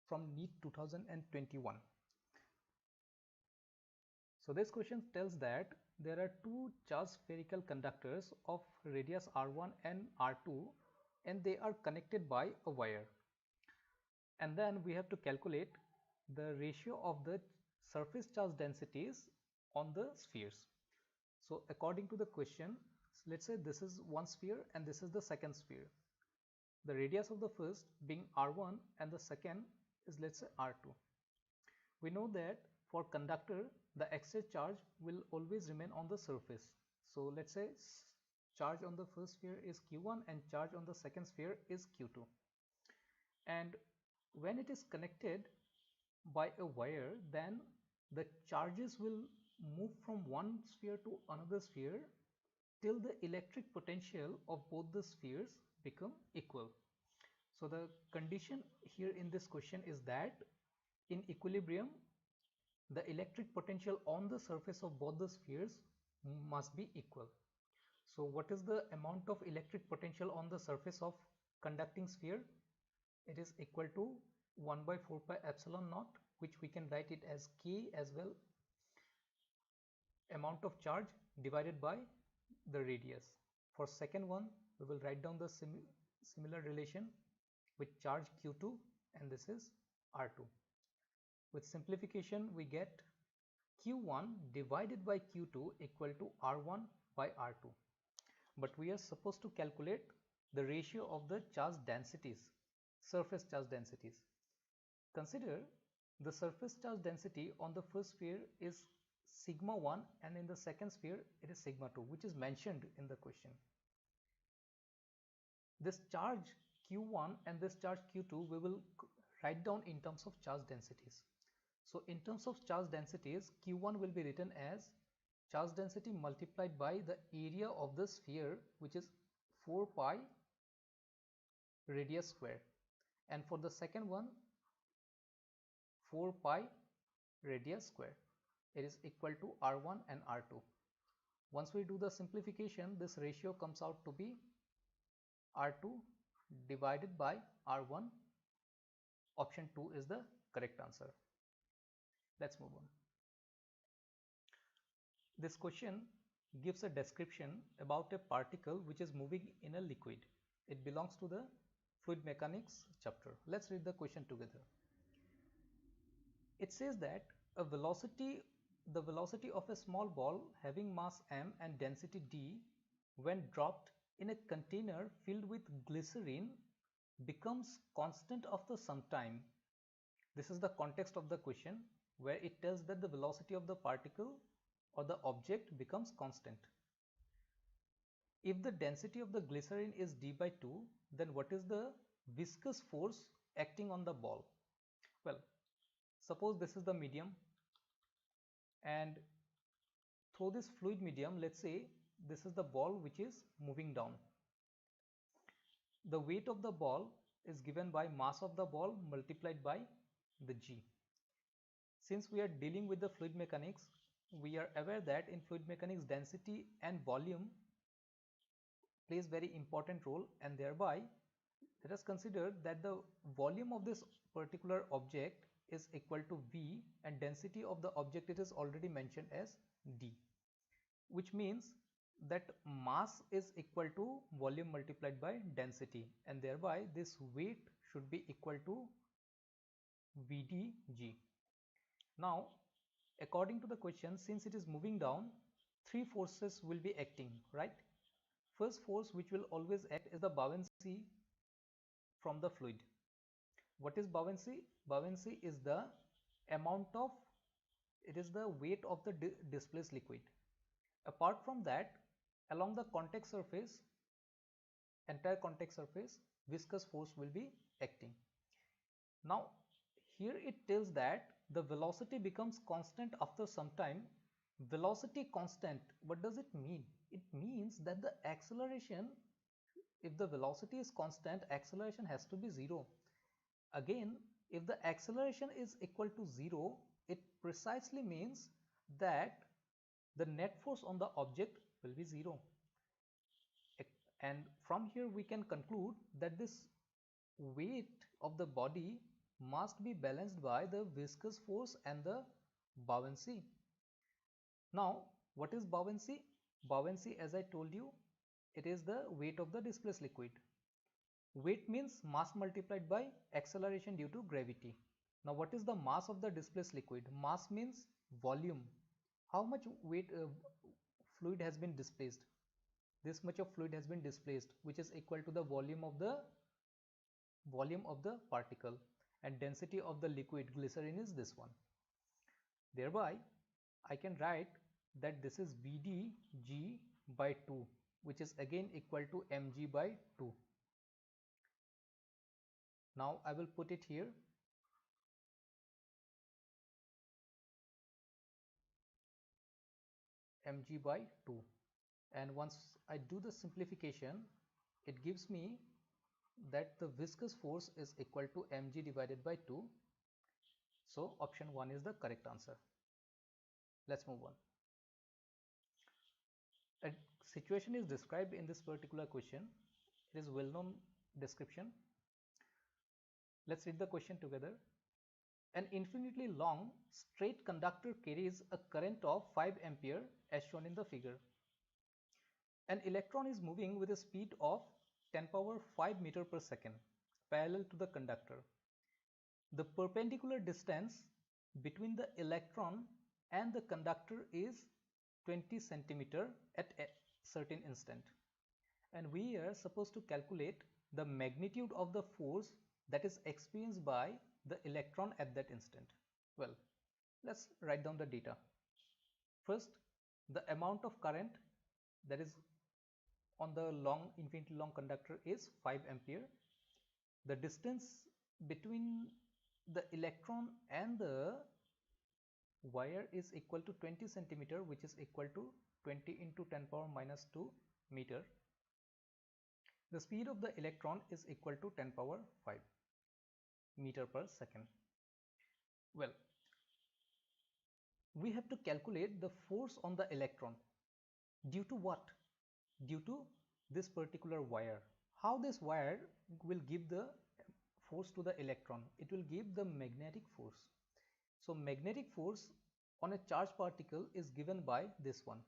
from NEET 2021. So this question tells that there are two charged spherical conductors of radius r1 and r2 and they are connected by a wire. And then we have to calculate the ratio of the surface charge densities on the spheres. So according to the question, let's say this is one sphere and this is the second sphere. The radius of the first being r1 and the second is, let's say, r2. We know that for conductor the excess charge will always remain on the surface. So let's say charge on the first sphere is q1 and charge on the second sphere is q2. And when it is connected by a wire, then the charges will move from one sphere to another sphere till the electric potential of both the spheres become equal. So the condition here in this question is that in equilibrium the electric potential on the surface of both the spheres must be equal. So what is the amount of electric potential on the surface of conducting sphere? It is equal to 1 by 4 pi epsilon naught, which we can write it as K as well, amount of charge divided by the radius. For second one, we will write down the similar relation with charge Q2 and this is R2. With simplification, we get Q1 divided by Q2 equal to R1 by R2. But we are supposed to calculate the ratio of the charge densities, surface charge densities. Consider the surface charge density on the first sphere is sigma 1 and in the second sphere it is sigma 2, which is mentioned in the question. This charge Q1 and this charge Q2 we will write down in terms of charge densities. So in terms of charge densities, Q1 will be written as charge density multiplied by the area of the sphere, which is 4 pi radius square, and for the second one 4 pi radius square. It is equal to R1 and R2. Once we do the simplification, this ratio comes out to be R2 divided by R1. Option 2 is the correct answer. Let's move on. This question gives a description about a particle which is moving in a liquid. It belongs to the fluid mechanics chapter. Let's read the question together. It says that the velocity of a small ball having mass m and density d when dropped in a container filled with glycerine becomes constant after some time. This is the context of the question, where it tells that the velocity of the particle or the object becomes constant. If the density of the glycerine is d by 2, then what is the viscous force acting on the ball? Well, suppose this is the medium, and through this fluid medium, let's say this is the ball which is moving down. The weight of the ball is given by mass of the ball multiplied by the g. Since we are dealing with the fluid mechanics, we are aware that in fluid mechanics density and volume plays very important role, and thereby let us consider that the volume of this particular object is equal to V and density of the object it is already mentioned as D, which means that mass is equal to volume multiplied by density, and thereby this weight should be equal to VdG. Now according to the question, since it is moving down, three forces will be acting, right? First force which will always act is the buoyancy from the fluid. What is buoyancy? Buoyancy is the amount of, it is the weight of the displaced liquid. Apart from that, along the contact surface, entire contact surface, viscous force will be acting. Now here it tells that the velocity becomes constant after some time. Velocity constant, what does it mean? It means that the acceleration, if the velocity is constant, acceleration has to be 0. Again, if the acceleration is equal to 0, it precisely means that the net force on the object will be 0. And from here we can conclude that this weight of the body must be balanced by the viscous force and the buoyancy. Now, what is buoyancy? Buoyancy, as I told you, it is the weight of the displaced liquid. Weight means mass multiplied by acceleration due to gravity. Now, what is the mass of the displaced liquid? Mass means volume. How much weight fluid has been displaced? This much of fluid has been displaced, which is equal to the volume of the particle, and density of the liquid glycerin is this one. Thereby, I can write that this is VdG by 2, which is again equal to mg by 2. Now I will put it here. Mg by 2, and once I do the simplification, it gives me that the viscous force is equal to mg divided by 2. So option 1 is the correct answer. Let's move on. A situation is described in this particular question. It is well-known description. Let's read the question together. An infinitely long straight conductor carries a current of 5 ampere as shown in the figure. An electron is moving with a speed of 10 power 5 meter per second parallel to the conductor. The perpendicular distance between the electron and the conductor is 20 centimeter at a certain instant, and we are supposed to calculate the magnitude of the force that is experienced by the electron at that instant. Well, let's write down the data. First, the amount of current that is on the infinitely long conductor is 5 ampere. The distance between the electron and the wire is equal to 20 centimeter, which is equal to 20 into 10 power minus 2 meter. The speed of the electron is equal to 10 power 5 meter per second. Well, we have to calculate the force on the electron. Due to what? Due to this particular wire. How this wire will give the force to the electron? It will give the magnetic force. So magnetic force on a charged particle is given by this one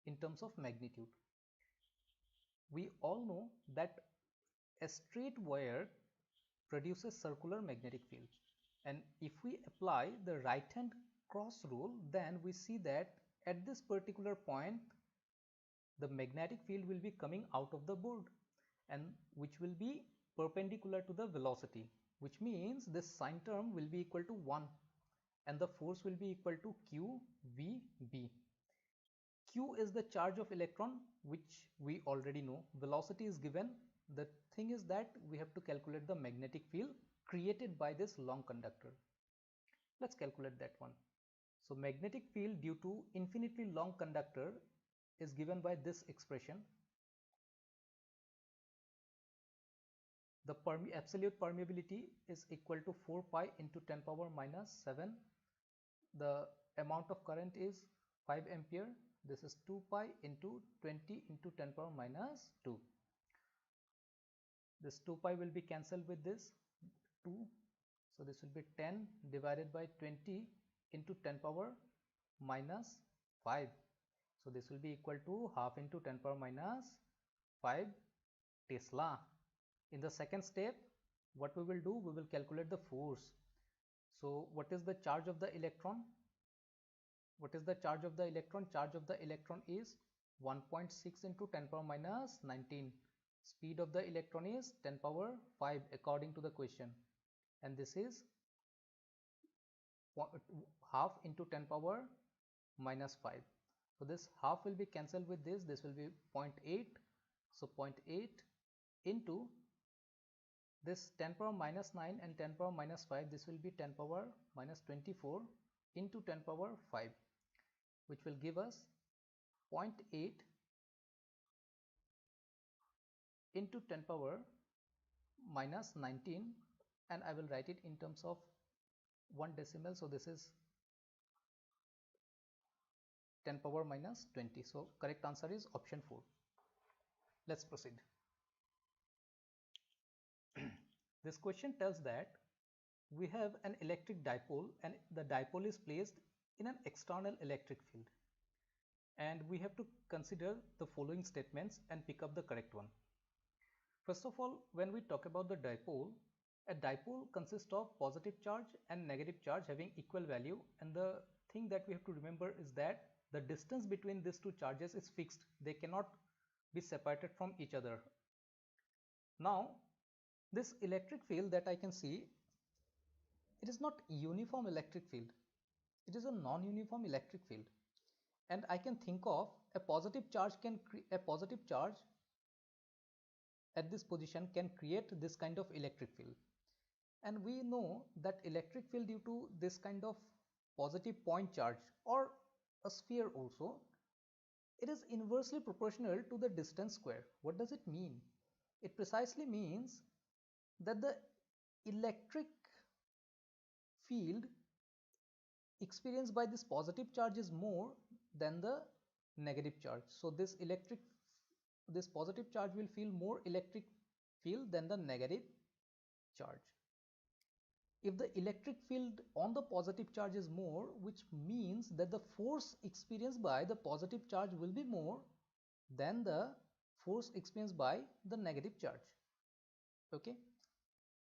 in terms of magnitude. We all know that a straight wire produces circular magnetic field, and if we apply the right hand cross rule, then we see that at this particular point the magnetic field will be coming out of the board, and which will be perpendicular to the velocity, which means this sign term will be equal to 1, and the force will be equal to QVB. Q is the charge of electron, which we already know. Velocity is given. The thing is that we have to calculate the magnetic field created by this long conductor. Let's calculate that one. So magnetic field due to infinitely long conductor is given by this expression. The absolute permeability is equal to 4 pi into 10 power minus 7. The amount of current is 5 ampere. This is 2 pi into 20 into 10 power minus 2. This 2 pi will be cancelled with this 2. So this will be 10 divided by 20 into 10 power minus 5. So this will be equal to half into 10 power minus 5 Tesla. In the second step, what we will do, we will calculate the force. So what is the charge of the electron? What is the charge of the electron? Charge of the electron is 1.6 into 10 power minus 19. Speed of the electron is 10 power 5 according to the question, and this is half into 10 power minus 5. So this half will be cancelled with this. This will be 0.8. So 0.8 into this 10 power minus 9 and 10 power minus 5. This will be 10 power minus 24 into 10 power 5, which will give us 0.8 into 10 power minus 19, and I will write it in terms of 1 decimal. So this is 10 power minus 20. So correct answer is option 4. Let's proceed. This question tells that we have an electric dipole and the dipole is placed in an external electric field. And we have to consider the following statements and pick up the correct one. First of all, when we talk about the dipole, a dipole consists of positive charge and negative charge having equal value, and the thing that we have to remember is that the distance between these two charges is fixed. They cannot be separated from each other. Now, this electric field that I can see, it is not uniform electric field. It is a non-uniform electric field. And I can think of a positive charge at this position can create this kind of electric field. And we know that electric field due to this kind of positive point charge or a sphere also, it is inversely proportional to the distance square. What does it mean? It precisely means that the electric field experienced by this positive charge is more than the negative charge. So this positive charge will feel more electric field than the negative charge. If the electric field on the positive charge is more, which means that the force experienced by the positive charge will be more than the force experienced by the negative charge. Okay.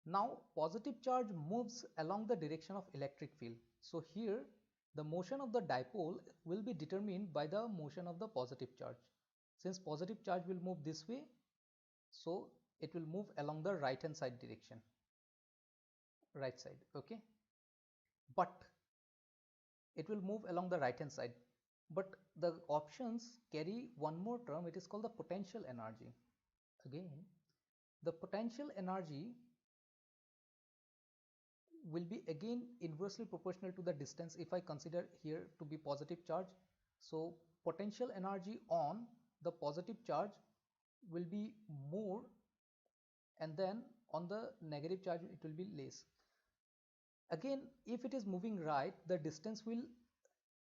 Now positive charge moves along the direction of electric field. So here the motion of the dipole will be determined by the motion of the positive charge. Since positive charge will move this way, so it will move along the right hand side direction. Right side, okay. But it will move along the right hand side. But the options carry one more term. It is called the potential energy. Again, the potential energy will be again inversely proportional to the distance if I consider here to be positive charge. So potential energy on the positive charge will be more, and then on the negative charge it will be less. Again, if it is moving right, the distance will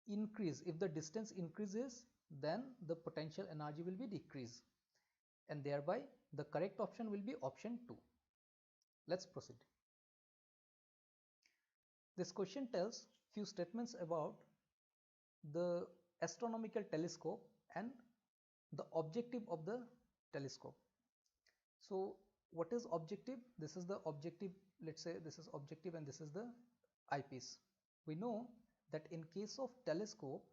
increase. If the distance increases, then the potential energy will be decreased, and thereby the correct option will be option 2. Let's proceed. This question tells few statements about the astronomical telescope and the objective of the telescope. So what is objective? This is the objective. Let's say this is objective and this is the eyepiece. We know that in case of telescope,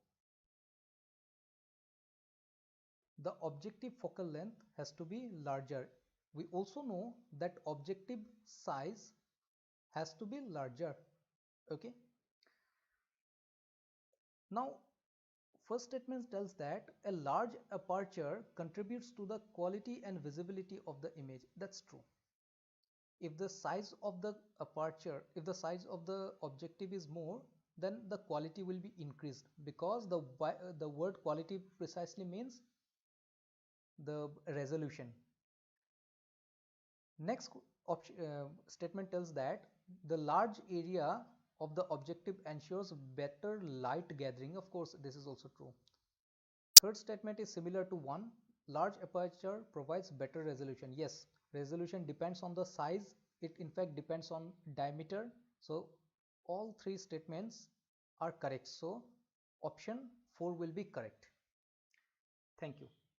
the objective focal length has to be larger. We also know that objective size has to be larger. Okay. Now first statement tells that a large aperture contributes to the quality and visibility of the image. That's true. If the size of the aperture, if the size of the objective is more, then the quality will be increased, because the word quality precisely means the resolution. Next statement tells that the large area of the objective ensures better light gathering. Of course, this is also true. Third statement is similar to one. Large aperture provides better resolution. Yes, resolution depends on the size. It in fact depends on diameter. So all three statements are correct. So option 4 will be correct. Thank you.